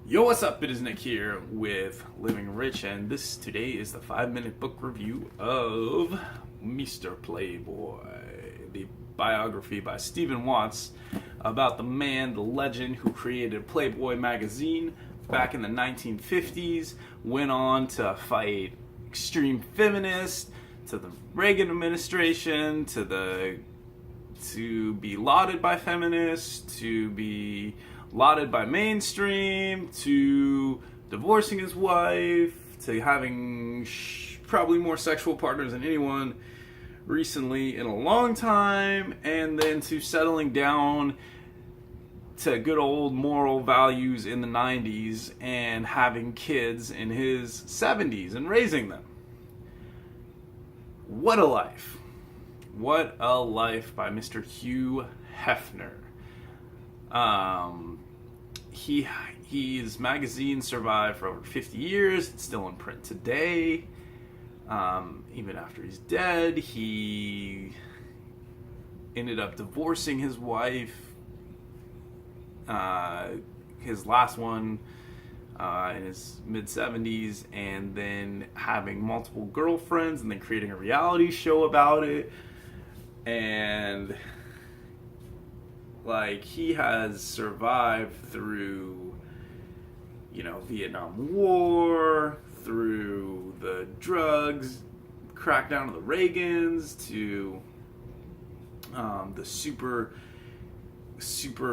Yo, what's up? It is Nick here with Living Rich, and today is the 5-minute book review of Mr. Playboy, the biography by Stephen Watts about the man, the legend who created Playboy magazine back in the 1950s, went on to fight extreme feminists, to the Reagan administration, to be lauded by feminists, to be lauded by mainstream, to divorcing his wife, to having probably more sexual partners than anyone recently in a long time, and then to settling down to good old moral values in the 90s and having kids in his 70s and raising them. What a life. What a life by Mr. Hugh Hefner. His magazine survived for over 50 years. It's still in print today. Even after he's dead, he ended up divorcing his wife, his last one, in his mid-70s, and then having multiple girlfriends, and then creating a reality show about it. And he has survived through, Vietnam War, through the drugs, crackdown of the Reagans, to the super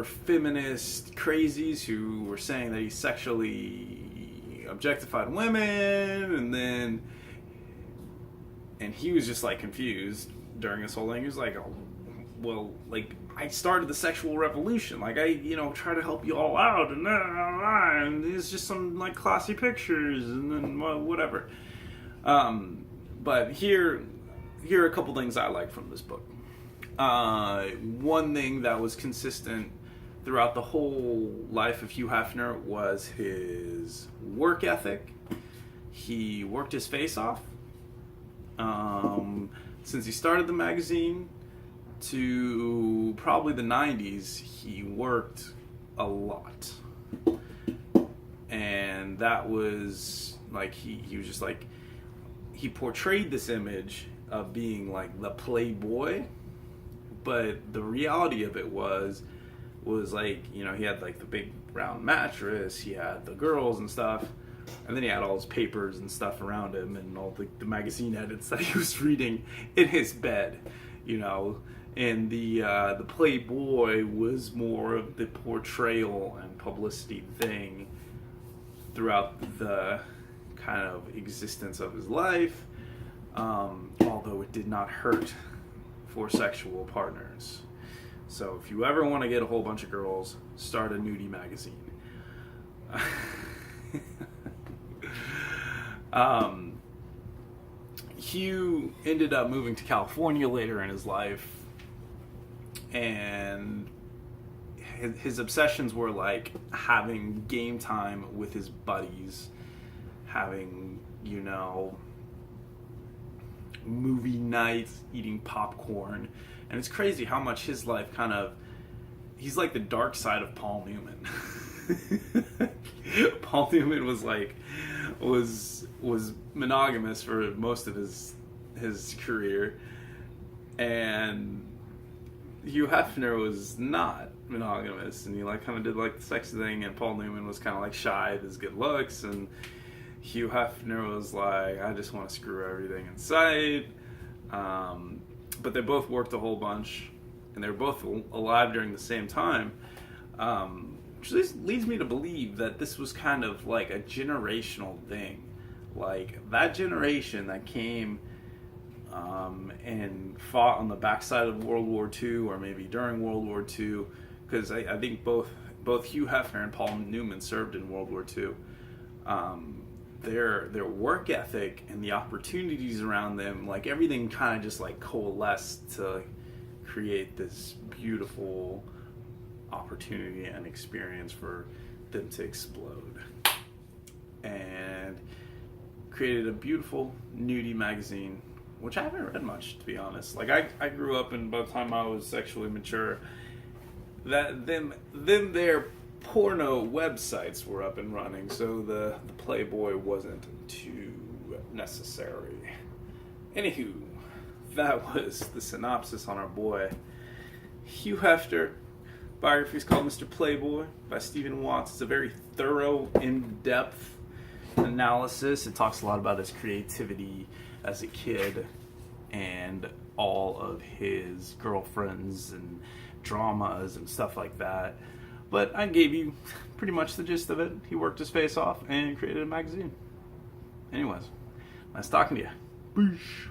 feminist crazies who were saying that he sexually objectified women, and he was just confused during this whole thing. He was like, oh, well, I started the sexual revolution. I try to help you all out, and it's just some classy pictures, and then whatever. But here are a couple things I like from this book. One thing that was consistent throughout the whole life of Hugh Hefner was his work ethic. He worked his face off. Since he started the magazine to probably the 90s, he worked a lot. And that was he was just he portrayed this image of being the playboy, but the reality of it was he had the big round mattress, he had the girls and stuff, and then he had all his papers and stuff around him, and all the magazine edits that he was reading in his bed, and the Playboy was more of the portrayal and publicity thing throughout the kind of existence of his life, although it did not hurt for sexual partners. So if you ever want to get a whole bunch of girls, start a nudie magazine. Hugh ended up moving to California later in his life, and his obsessions were having game time with his buddies, having movie nights, eating popcorn. And it's crazy how much his life he's the dark side of Paul Newman. Paul Newman was monogamous for most of his career, and Hugh Hefner was not monogamous, and he kind of did the sex thing, and Paul Newman was kind of shy of his good looks, and Hugh Hefner was I just want to screw everything in sight. But they both worked a whole bunch, and they were both alive during the same time, which leads me to believe that this was kind of a generational thing. That generation that came and fought on the backside of World War II, or maybe during World War II, because I think both Hugh Hefner and Paul Newman served in World War II. Their work ethic and the opportunities around them, everything kind of just coalesced to create this beautiful opportunity and experience for them to explode, and created a beautiful nudie magazine, which I haven't read much, to be honest. I grew up, and by the time I was sexually mature, that them their porno websites were up and running, so the Playboy wasn't too necessary. Anywho, that was the synopsis on our boy Hugh Hefner. Biography is called Mr. Playboy by Stephen Watts. It's a very thorough, in-depth analysis. It talks a lot about his creativity as a kid and all of his girlfriends and dramas and stuff like that. But I gave you pretty much the gist of it. He worked his face off and created a magazine. Anyways, nice talking to you. Boosh.